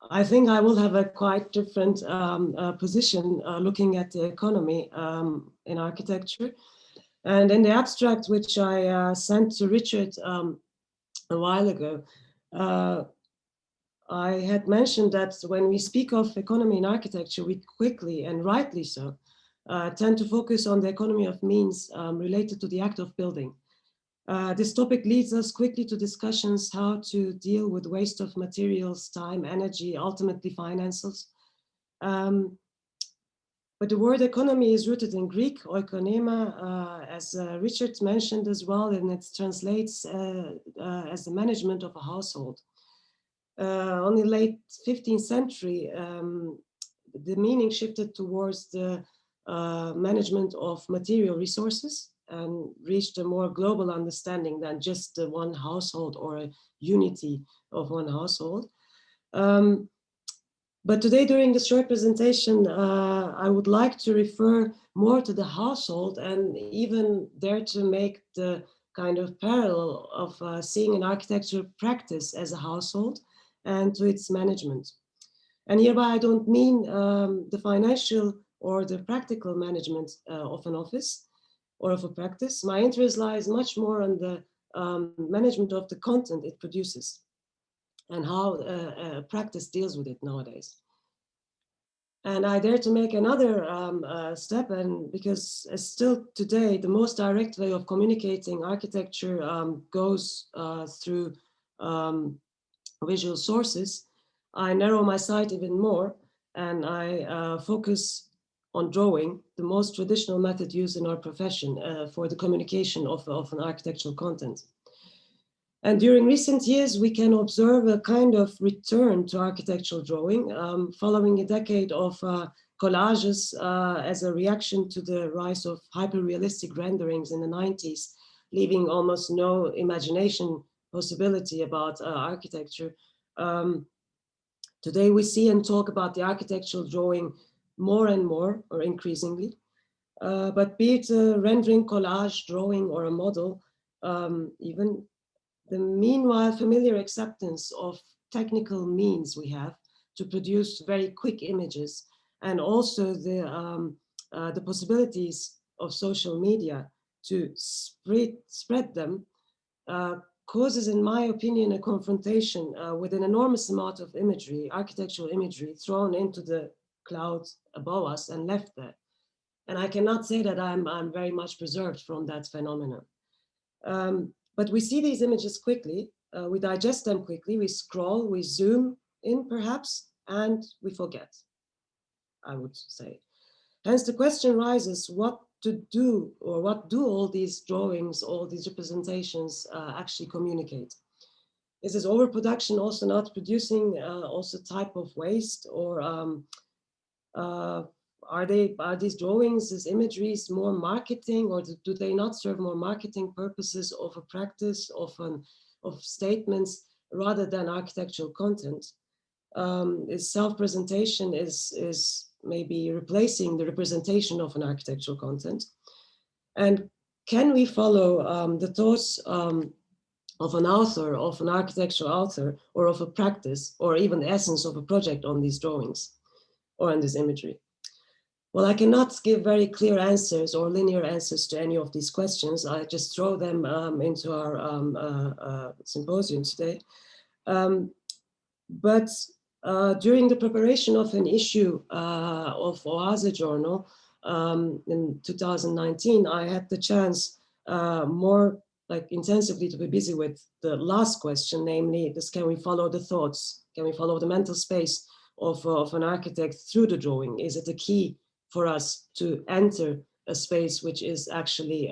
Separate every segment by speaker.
Speaker 1: I think I will have a quite different position looking at the economy in architecture. And in the abstract, which I sent to Richard a while ago, I had mentioned that when we speak of economy in architecture, we quickly, and rightly so, tend to focus on the economy of means related to the act of building. This topic leads us quickly to discussions how to deal with waste of materials, time, energy, ultimately finances. But the word economy is rooted in Greek, oikonoema, as Richard mentioned as well, and it translates as the management of a household. On the late 15th century, the meaning shifted towards the management of material resources and reached a more global understanding than just the one household or a unity of one household. But today, during this short presentation, I would like to refer more to the household and even dare to make the kind of parallel of seeing an architectural practice as a household and to its management. And hereby I don't mean the financial or the practical management of an office or of a practice. My interest lies much more on the management of the content it produces and how a practice deals with it nowadays. And I dare to make another step, and because still today the most direct way of communicating architecture goes through visual sources, I narrow my sight even more, and I focus on drawing, the most traditional method used in our profession for the communication of an architectural content. And during recent years, we can observe a kind of return to architectural drawing, following a decade of collages as a reaction to the rise of hyper-realistic renderings in the 90s, leaving almost no imagination possibility about architecture. Today we see and talk about the architectural drawing more and more, or increasingly, but be it a rendering, collage, drawing, or a model, even the meanwhile familiar acceptance of technical means we have to produce very quick images, and also the possibilities of social media to spread them, causes, in my opinion, a confrontation with an enormous amount of imagery, architectural imagery, thrown into the clouds above us and left there. And I cannot say that I'm very much preserved from that phenomenon. But we see these images quickly, we digest them quickly, we scroll, we zoom in perhaps, and we forget, I would say. Hence the question rises, what to do, or what do all these drawings, all these representations actually communicate? Is this overproduction also not producing also type of waste, or are these drawings, these imageries more marketing, or do they not serve more marketing purposes of a practice, of statements, rather than architectural content? Is self-presentation is maybe replacing the representation of an architectural content? And can we follow the thoughts of an author, of an architectural author, or of a practice, or even the essence of a project on these drawings or on this imagery? Well, I cannot give very clear answers or linear answers to any of these questions. I just throw them into our symposium today. But during the preparation of an issue of OASE journal in 2019, I had the chance more intensively to be busy with the last question, namely, can we follow the thoughts? Can we follow the mental space of an architect through the drawing? Is it a key for us to enter a space which is actually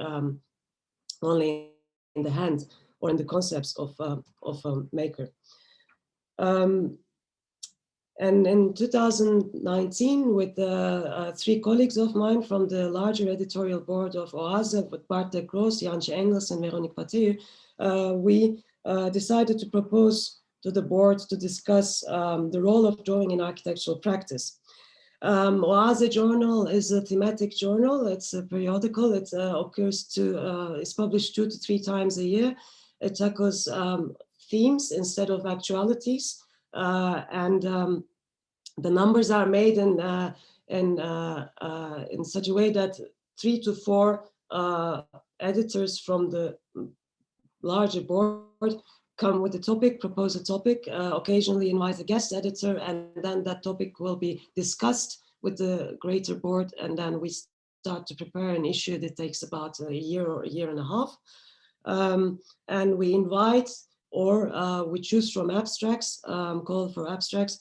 Speaker 1: only in the hand or in the concepts of a maker? And in 2019, with 3 colleagues of mine from the larger editorial board of OASE, with Biotech, Jantje Engels, and Veronique Pateu, we decided to propose to the board to discuss the role of drawing in architectural practice. OASE journal is a thematic journal. It's a periodical. It is published 2 to 3 times a year. It tackles themes instead of actualities. and the numbers are made in such a way that 3 to 4 editors from the larger board come with a topic, propose a topic, occasionally invite a guest editor, and then that topic will be discussed with the greater board, and then we start to prepare an issue that takes about a year or a year and a half. And we invite, or we choose from abstracts, call for abstracts,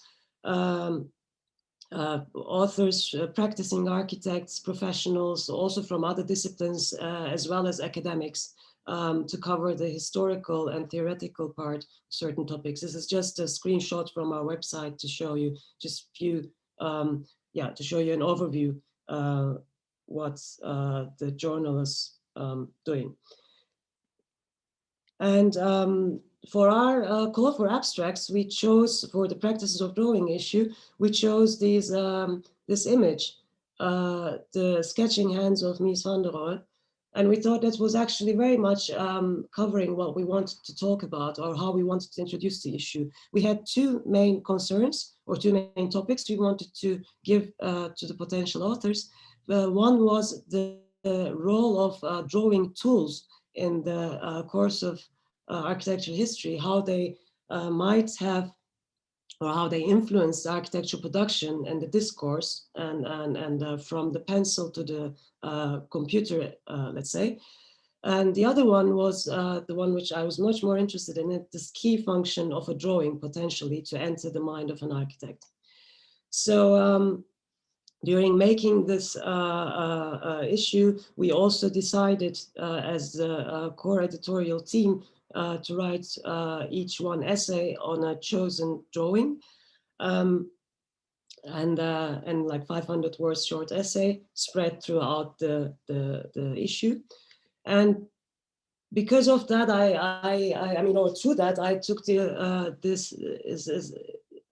Speaker 1: authors, practicing architects, professionals, also from other disciplines, as well as academics, to cover the historical and theoretical part of certain topics. This is just a screenshot from our website to show you just few, to show you an overview what the journal is doing. And for our call for abstracts, we chose, for the practices of drawing issue, we chose these, this image, the sketching hands of Mies van der Rohe. And we thought that was actually very much covering what we wanted to talk about, or how we wanted to introduce the issue. We had two main concerns, or two main topics we wanted to give to the potential authors. One was the role of drawing tools in the course of architectural history, how they might have, or how they influenced architectural production and the discourse, and from the pencil to the computer, let's say. And the other one was the one which I was much more interested in, this key function of a drawing potentially to enter the mind of an architect. So during making this issue, we also decided as the core editorial team to write each one essay on a chosen drawing, and like 500 words short essay spread throughout the issue. And because of that, I mean, or through that, I took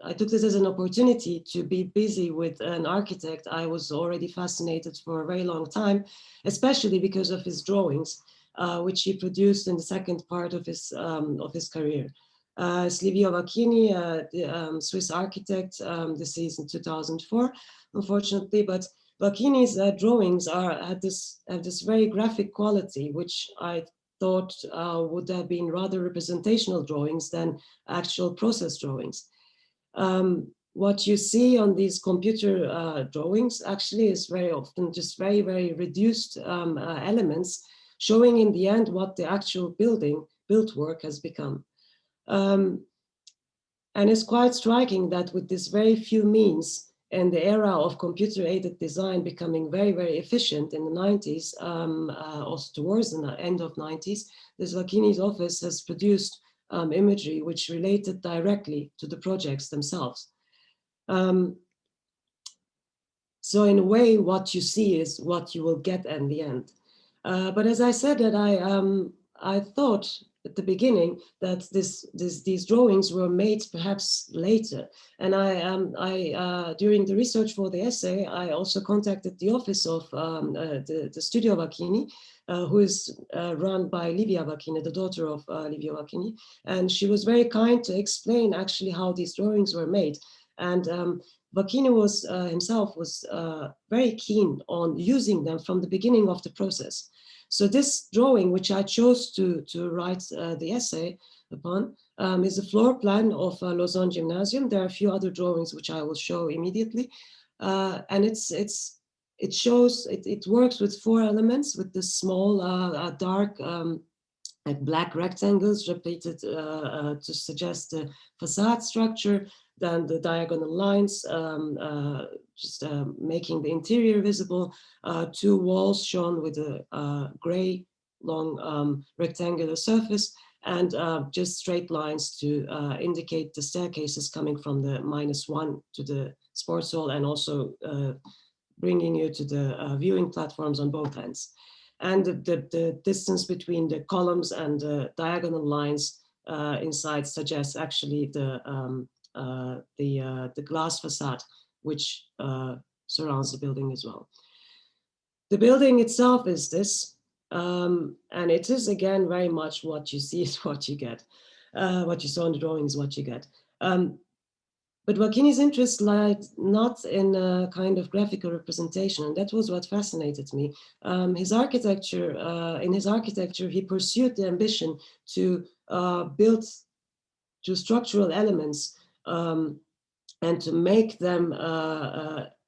Speaker 1: I took this as an opportunity to be busy with an architect I was already fascinated for a very long time, especially because of his drawings, which he produced in the second part of his career. Livio Vacchini, the Swiss architect, deceased in 2004, unfortunately, but Vacchini's drawings have this very graphic quality, which I thought would have been rather representational drawings than actual process drawings. What you see on these computer drawings actually is very often just very, very reduced elements, showing in the end what the actual built work has become. And it's quite striking that with this very few means, and the era of computer-aided design becoming very, very efficient in the 90s, also towards the end of 90s, this Vacchini's office has produced imagery which related directly to the projects themselves. So in a way, what you see is what you will get in the end. But as I said, that I thought at the beginning that these drawings were made perhaps later. And I during the research for the essay, I also contacted the office of the Studio Vacchini, who is run by Livia Vacchini, the daughter of Livio Vacchini. And she was very kind to explain actually how these drawings were made. And Vacchini was himself was very keen on using them from the beginning of the process. So this drawing, which I chose to write the essay upon, is a floor plan of Lausanne Gymnasium. There are a few other drawings which I will show immediately, and it shows it works with 4 elements, with the small dark like black rectangles repeated to suggest the facade structure. Then the diagonal lines, just making the interior visible, 2 walls shown with a gray long rectangular surface, and just straight lines to indicate the staircases coming from the -1 to the sports hall, and also bringing you to the viewing platforms on both ends. And the distance between the columns and the diagonal lines inside suggests actually the glass facade which surrounds the building as well. The building itself is this, and it is again very much what you see is what you get. What you saw in the drawing is what you get. But Wakini's interest lied not in a kind of graphical representation, and that was what fascinated me. In his architecture, he pursued the ambition to build to structural elements and to make them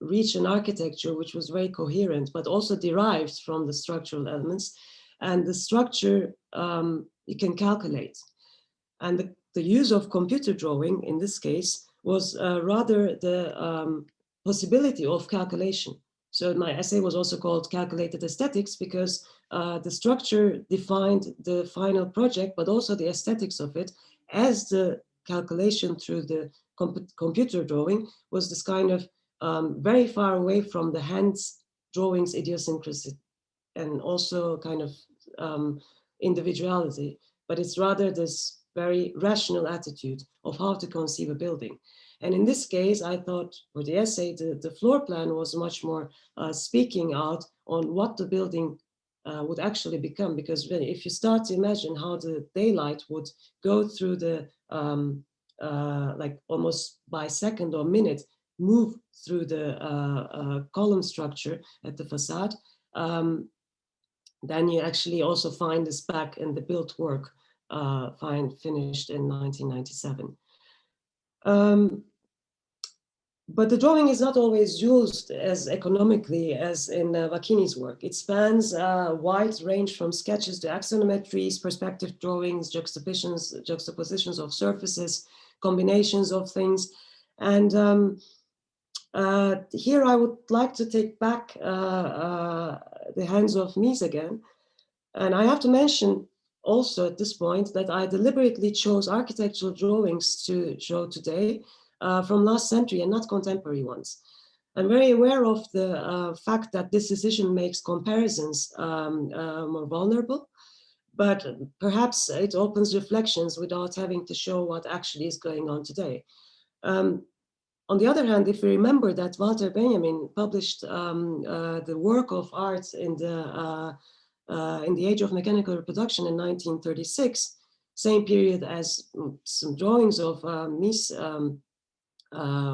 Speaker 1: reach an architecture which was very coherent, but also derived from the structural elements. And the structure you can calculate. And the use of computer drawing in this case was rather the possibility of calculation. So my essay was also called Calculated Aesthetics because the structure defined the final project, but also the aesthetics of it, as the calculation through the computer drawing was this kind of very far away from the hands drawing's idiosyncrasy and also kind of individuality, but it's rather this very rational attitude of how to conceive a building. And in this case, I thought for the essay, the floor plan was much more speaking out on what the building would actually become, because if you start to imagine how the daylight would go through the, like almost by second or minute, move through the column structure at the facade, then you actually also find this back in the built work, finished in 1997. But the drawing is not always used as economically as in Wakini's work. It spans a wide range from sketches to axonometries, perspective drawings, juxtapositions of surfaces, combinations of things. And here I would like to take back the hands of Mies again. And I have to mention also at this point that I deliberately chose architectural drawings to show today from last century and not contemporary ones. I'm very aware of the fact that this decision makes comparisons more vulnerable, but perhaps it opens reflections without having to show what actually is going on today. On the other hand, if we remember that Walter Benjamin published the work of art in the age of mechanical reproduction in 1936, same period as some drawings of Mies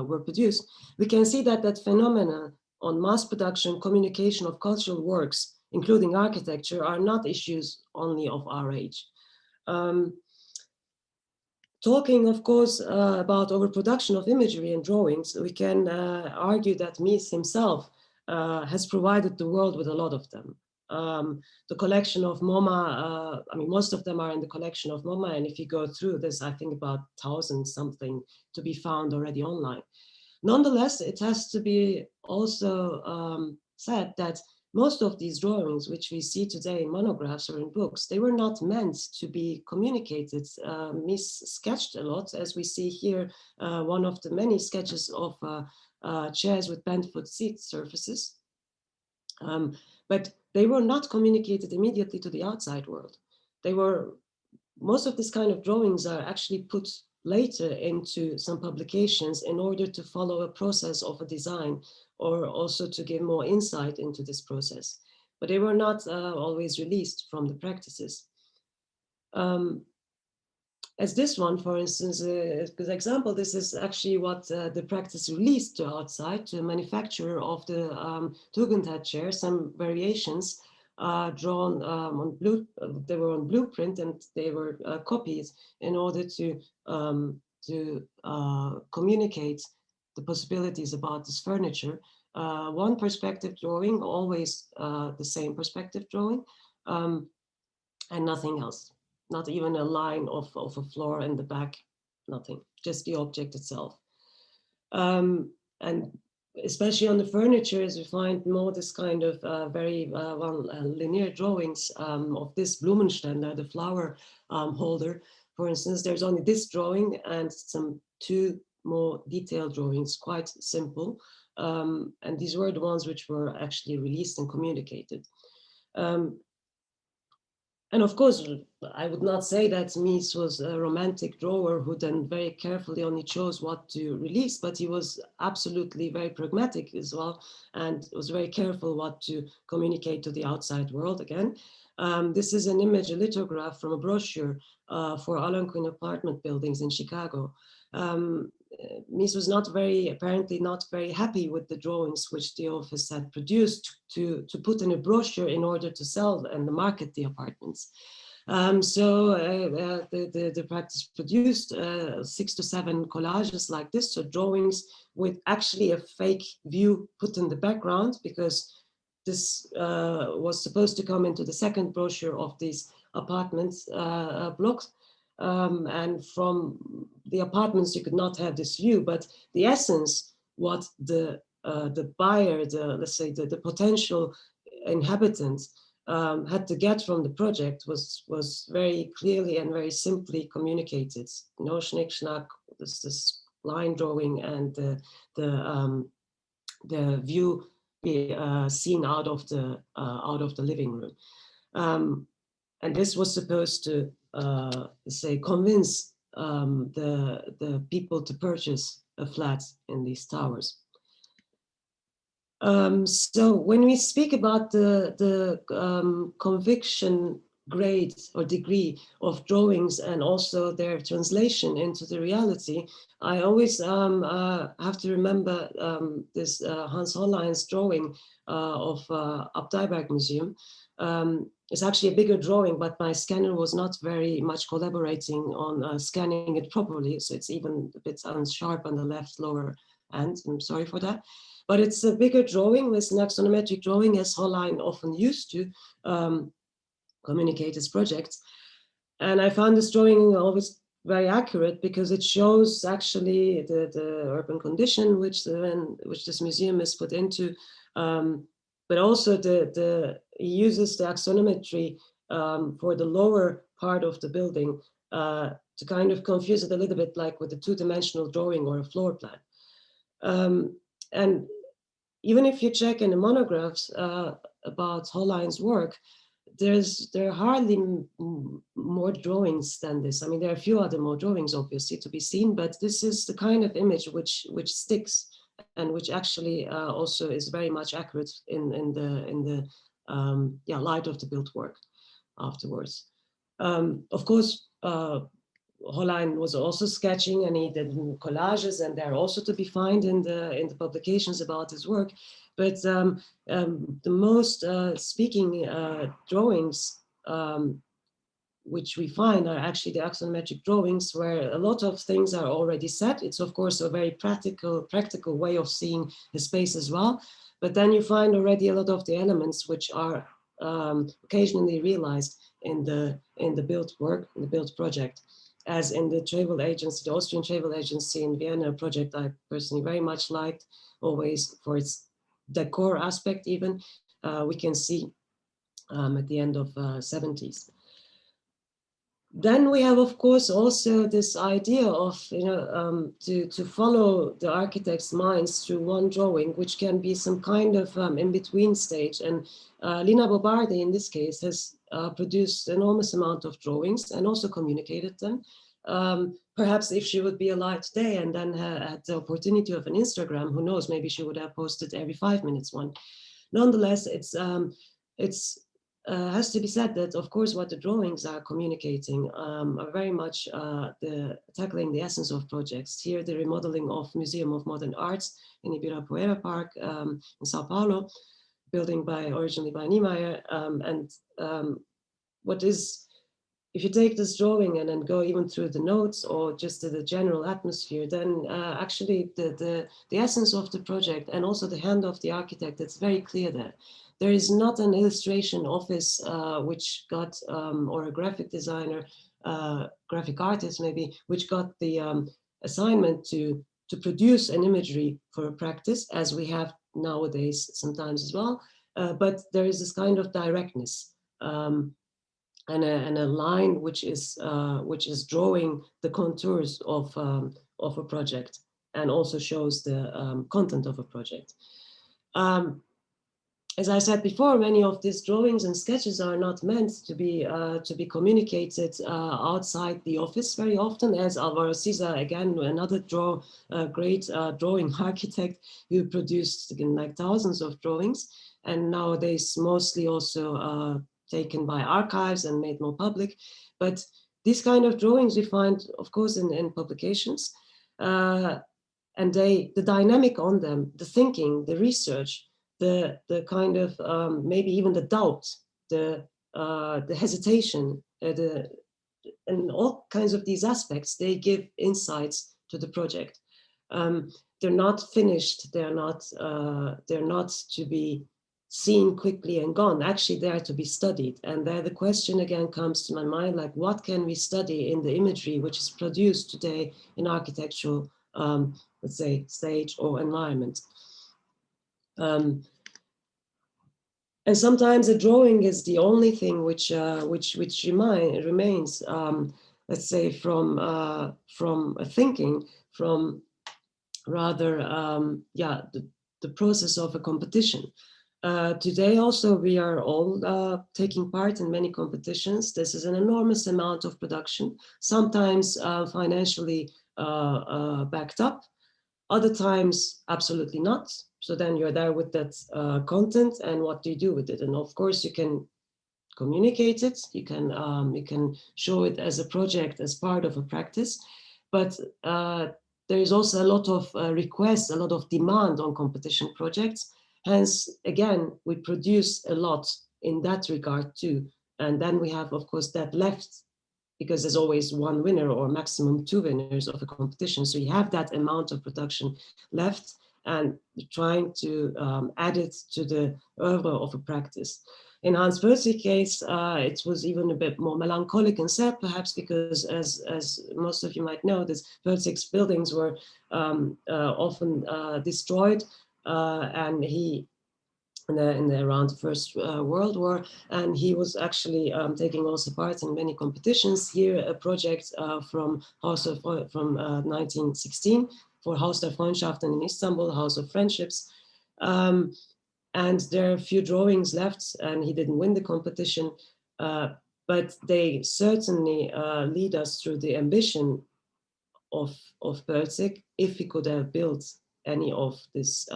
Speaker 1: were produced, we can see that that phenomena on mass production, communication of cultural works, including architecture, are not issues only of our age. Talking, of course, about overproduction of imagery and drawings, we can argue that Mies himself has provided the world with a lot of them. The collection of MoMA, I mean, most of them are in the collection of MoMA, and if you go through this, I think about 1,000 something to be found already online. Nonetheless, it has to be also said that most of these drawings, which we see today in monographs or in books, they were not meant to be communicated. Mies sketched a lot, as we see here, one of the many sketches of chairs with bent foot seat surfaces. But they were not communicated immediately to the outside world. Most of this kind of drawings are actually put later into some publications in order to follow a process of a design or also to give more insight into this process. But they were not always released from the practices. As this one, for instance, a good example, this is actually what the practice released to outside, to a manufacturer of the Tugendhat chair, some variations drawn on they were on blueprint and they were copied in order to communicate the possibilities about this furniture. One perspective drawing, always the same perspective drawing, and nothing else. Not even a line of a floor in the back, nothing, just the object itself. And especially on the furnitures, we find more this kind of very linear drawings of this Blumenständer, the flower holder. For instance, there's only this drawing and some two more detailed drawings, quite simple. And these were the ones which were actually released and communicated. And of course, I would not say that Mies was a romantic drawer who then very carefully only chose what to release, but he was absolutely very pragmatic as well, and was very careful what to communicate to the outside world again. This is an image, a lithograph from a brochure for Algonquin apartment buildings in Chicago. Mies was apparently not very happy with the drawings which the office had produced to put in a brochure in order to sell and market the apartments. So the practice produced 6 to 7 collages like this, so drawings with actually a fake view put in the background, because this was supposed to come into the second brochure of these apartments blocks. And from the apartments, you could not have this view, but the essence, what the buyer, let's say the potential inhabitant had to get from the project was very clearly and very simply communicated. No schnick-schnack, this line drawing and the view seen out of the living room. And this was supposed to say convince the people to purchase a flat in these towers. So when we speak about the conviction grade or degree of drawings and also their translation into the reality, I always have to remember this Hans Holland's drawing of Abteiberg Museum. It's actually a bigger drawing, but my scanner was not very much collaborating on scanning it properly, so it's even a bit unsharp on the left lower end. I'm sorry for that. But it's a bigger drawing with an axonometric drawing, as Holland often used to communicate his projects. And I found this drawing always very accurate because it shows actually the urban condition which this museum is put into, but also he uses the axonometry for the lower part of the building to kind of confuse it a little bit, like with a two-dimensional drawing or a floor plan. And even if you check in the monographs about Holland's work, there are hardly more drawings than this. I mean, there are a few other more drawings, obviously, to be seen, but this is the kind of image which sticks and which actually also is very much accurate in the light of the built work afterwards. Of course, Holland was also sketching, and he did collages, and they're also to be found in the publications about his work. But the most speaking drawings which we find are actually the axonometric drawings, where a lot of things are already set. It's of course a very practical way of seeing the space as well. But then you find already a lot of the elements which are occasionally realized in the built work, in the built project. As in the travel agency, the Austrian travel agency in Vienna project, I personally very much liked, always for its decor aspect even, we can see at the end of 70s. Then we have, of course, also this idea of, to follow the architect's minds through one drawing, which can be some kind of in-between stage. And Lina Bobardi, in this case, has produced an enormous amount of drawings and also communicated them. Perhaps if she would be alive today and then had the opportunity of an Instagram, who knows, maybe she would have posted every 5 minutes one. Nonetheless, it's has to be said that, of course, what the drawings are communicating are very much tackling the essence of projects. Here, the remodeling of Museum of Modern Arts in Ibirapuera Park in Sao Paulo, building originally by Niemeyer. What is, if you take this drawing and then go even through the notes or just to the general atmosphere, then actually the essence of the project and also the hand of the architect, it's very clear there. There is not an illustration office which got, or a graphic designer, graphic artist maybe, which got the assignment to produce an imagery for a practice, as we have nowadays sometimes as well. But there is this kind of directness and a line which is drawing the contours of a project and also shows the content of a project. As I said before, many of these drawings and sketches are not meant to be communicated outside the office very often, as Alvaro Siza, again, another great drawing architect who produced like thousands of drawings, and nowadays mostly also taken by archives and made more public. But these kind of drawings we find, of course, in publications. and the dynamic on them, the thinking, the research, the kind of maybe even the doubt, the hesitation, and all kinds of these aspects, they give insights to the project. They're not finished. They're not to be seen quickly and gone. Actually, they are to be studied. And there the question again comes to my mind, like, what can we study in the imagery which is produced today in architectural, let's say, stage or environment? And sometimes a drawing is the only thing which remains, let's say, from a thinking, from rather, the process of a competition. Today also we are all taking part in many competitions. This is an enormous amount of production, sometimes financially backed up, other times absolutely not. So then you're there with that content, and what do you do with it? And of course you can communicate it, you can show it as a project, as part of a practice, but there is also a lot of requests, a lot of demand on competition projects. Hence, again, we produce a lot in that regard too. And then we have, of course, that left, because there's always one winner or maximum two winners of a competition. So you have that amount of production left, and you're trying to add it to the oeuvre of a practice. In Hans Wörzig's case, it was even a bit more melancholic and sad, perhaps because, as most of you might know, this Wörzig's buildings were often destroyed, and he, around the First World War, and he was actually taking also part in many competitions. Here, a project from 1916 for Haus der Freundschaften in Istanbul, House of Friendships. And there are a few drawings left, and he didn't win the competition, but they certainly lead us through the ambition of Wörzig, if he could have built any of these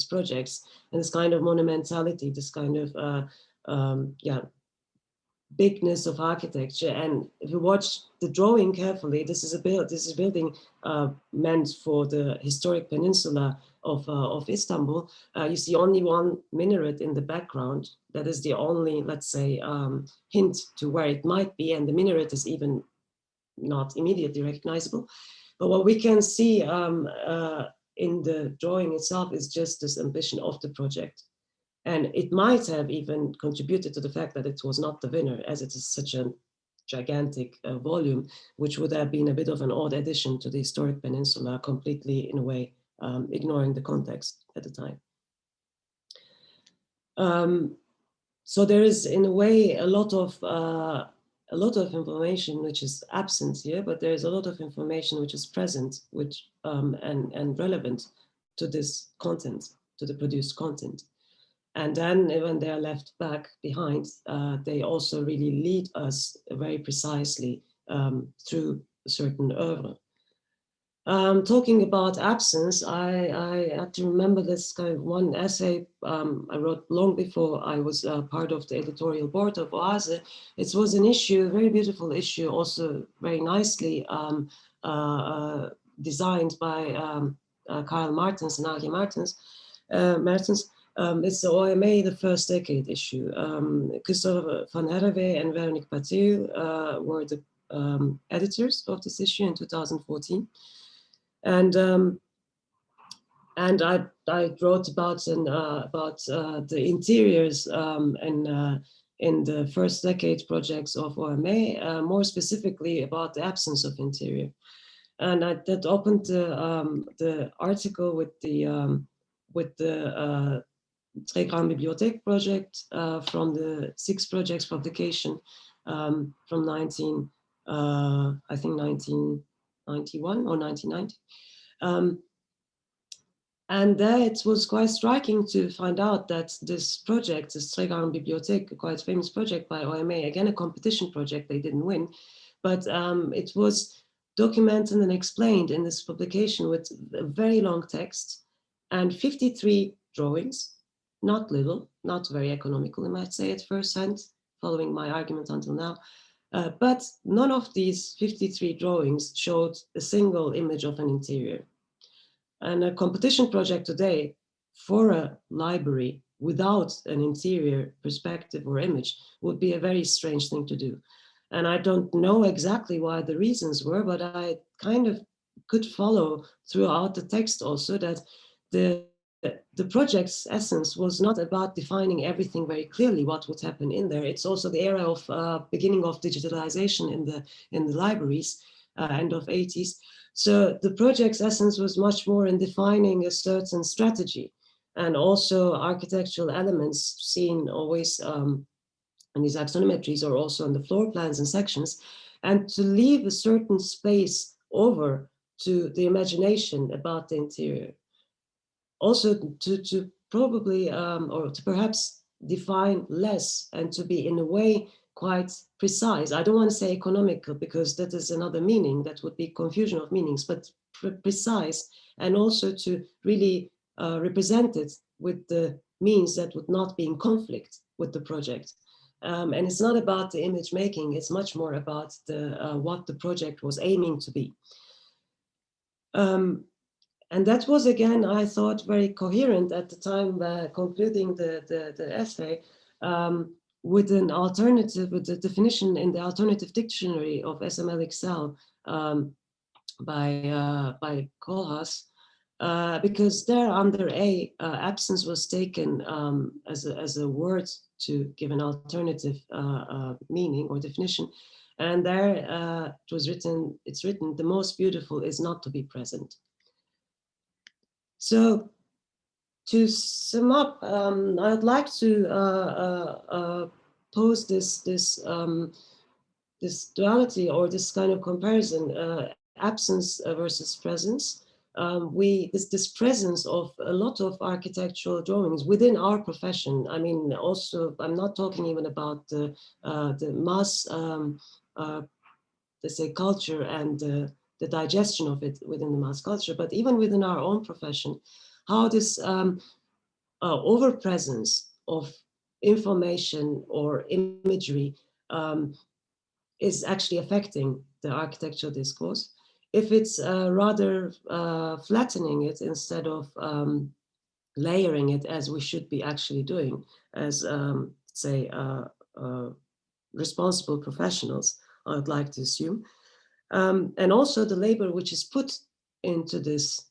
Speaker 1: projects, and this kind of monumentality, this kind of bigness of architecture. And if you watch the drawing carefully, this is a building meant for the historic peninsula of Istanbul. You see only one minaret in the background. That is the only, let's say, hint to where it might be, and the minaret is even not immediately recognizable. But what we can see in the drawing itself is just this ambition of the project. And it might have even contributed to the fact that it was not the winner, as it is such a gigantic volume, which would have been a bit of an odd addition to the historic peninsula, completely, in a way, ignoring the context at the time. So there is, in a way, a lot of information which is absent here, but there is a lot of information which is present, which and relevant to this content, to the produced content. And then when they are left back behind, they also really lead us very precisely through a certain oeuvre. Talking about absence, I had to remember this kind of one essay I wrote long before I was part of the editorial board of OASE. It was an issue, a very beautiful issue, also very nicely designed by Karl Martens and Agi Martens. It's the OMA, the first decade issue. Christopher van Herrewey and Veronique Pathieu were the editors of this issue in 2014. And I wrote about the interiors in the first decade projects of OMA, more specifically about the absence of interior. And that opened the article with the Très Grande Bibliothèque project from the 6 projects publication from I think 1991 or 1990. And there it was quite striking to find out that this project, this Très Grande Bibliothèque, a quite famous project by OMA, again a competition project, they didn't win, but it was documented and explained in this publication with a very long text and 53 drawings. Not little, not very economical, I might say at first hand, following my argument until now. But none of these 53 drawings showed a single image of an interior. And a competition project today for a library without an interior perspective or image would be a very strange thing to do. And I don't know exactly why the reasons were, but I kind of could follow throughout the text also that the the project's essence was not about defining everything very clearly what would happen in there. It's also the era of beginning of digitalization in the libraries, end of 80s. So the project's essence was much more in defining a certain strategy, and also architectural elements seen always in these axonometries or also on the floor plans and sections, and to leave a certain space over to the imagination about the interior. Also to probably, or to perhaps define less and to be in a way quite precise. I don't want to say economical because that is another meaning, that would be confusion of meanings, but precise, and also to really represent it with the means that would not be in conflict with the project. And it's not about the image making, it's much more about the what the project was aiming to be. And that was, again, I thought, very coherent at the time concluding the essay, with an alternative, with the definition in the alternative dictionary of SML-XL by Koolhaas, because there under A, absence was taken as a word to give an alternative meaning or definition. And there it's written, the most beautiful is not to be present. So to sum up, I'd like to pose this duality or this kind of comparison, absence versus presence. This presence of a lot of architectural drawings within our profession. I mean, also, I'm not talking even about the mass, let's say, culture and the digestion of it within the mass culture, but even within our own profession, how this overpresence of information or imagery is actually affecting the architectural discourse. If it's rather flattening it instead of layering it, as we should be actually doing as, say, responsible professionals, I would like to assume. And also the labor which is put into this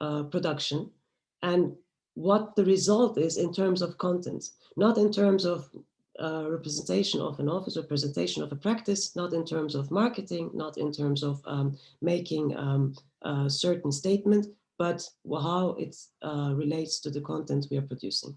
Speaker 1: production, and what the result is in terms of content, not in terms of representation of an office or presentation of a practice, not in terms of marketing, not in terms of making a certain statement, but how it relates to the content we are producing.